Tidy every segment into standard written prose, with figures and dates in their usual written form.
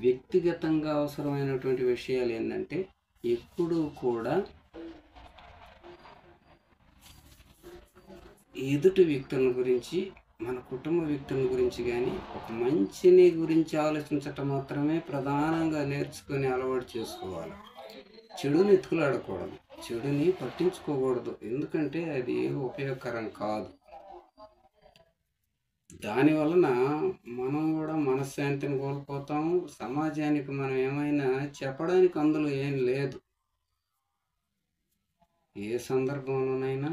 వ్యక్తిగతంగా అవసరమైనటువంటి విషయాలు ఏంటంటే ఎప్పుడూ కూడా ఎదుటి వ్యక్తుల గురించి, మన కుటుంబ వ్యక్తుల గురించి కానీ ఒక మంచిని గురించి ఆలోచించటం మాత్రమే ప్రధానంగా నేర్చుకొని అలవాటు చేసుకోవాలి. చెడుని ఎత్తుకులాడకూడదు, చెడుని పట్టించుకోకూడదు. ఎందుకంటే అది ఉపయోగకరం కాదు. దానివలన మనం కూడా మనశ్శాంతిని కోల్పోతాము. సమాజానికి మనం ఏమైనా చెప్పడానికి అందులో ఏం లేదు. ఏ సందర్భంలోనైనా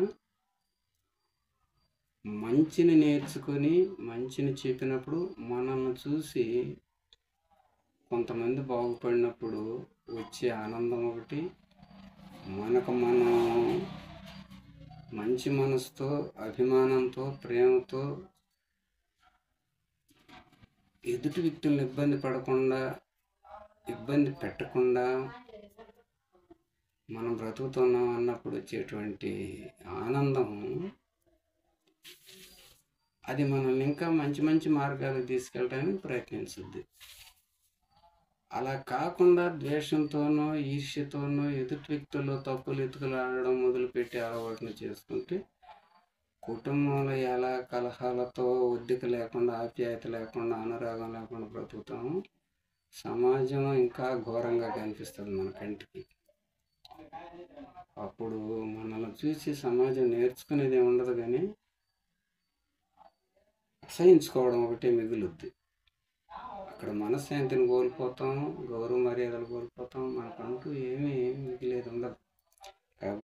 మంచిని నేర్చుకొని మంచిని చెప్పినప్పుడు మనల్ని చూసి కొంతమంది బాగుపడినప్పుడు వచ్చే ఆనందం ఒకటి, మనకు మనం మంచి మనసుతో, అభిమానంతో, ప్రేమతో ఎదుటి వ్యక్తులను ఇబ్బంది పెట్టకుండా మనం బ్రతుకుతున్నాం అన్నప్పుడు వచ్చేటువంటి ఆనందం, అది మనల్ని ఇంకా మంచి మంచి మార్గాలకు తీసుకెళ్ళడానికి ప్రయత్నించుద్ది. అలా కాకుండా ద్వేషంతోనో ఈర్ష్యతోనో ఎదుటి వ్యక్తుల్లో తప్పులు ఎత్తుకులాడడం మొదలుపెట్టి అలవాటును చేసుకుంటే కుటుంబంలో ఎలా కలహాలతో ఒద్దిక లేకుండా, ఆప్యాయత లేకుండా, అనురాగం లేకుండా బ్రతుకుతాము. సమాజం ఇంకా ఘోరంగా కనిపిస్తుంది మన కంటికి. అప్పుడు మనల్ని చూసి సమాజం నేర్చుకునేది ఉండదు, కానీ అసహించుకోవడం ఒకటే మిగులుద్ది. అక్కడ మనశ్శాంతిని కోల్పోతాం, గౌరవ మర్యాదలు కోల్పోతాం, మనకంటూ ఏమీ మిగిలేదు ఉండదు.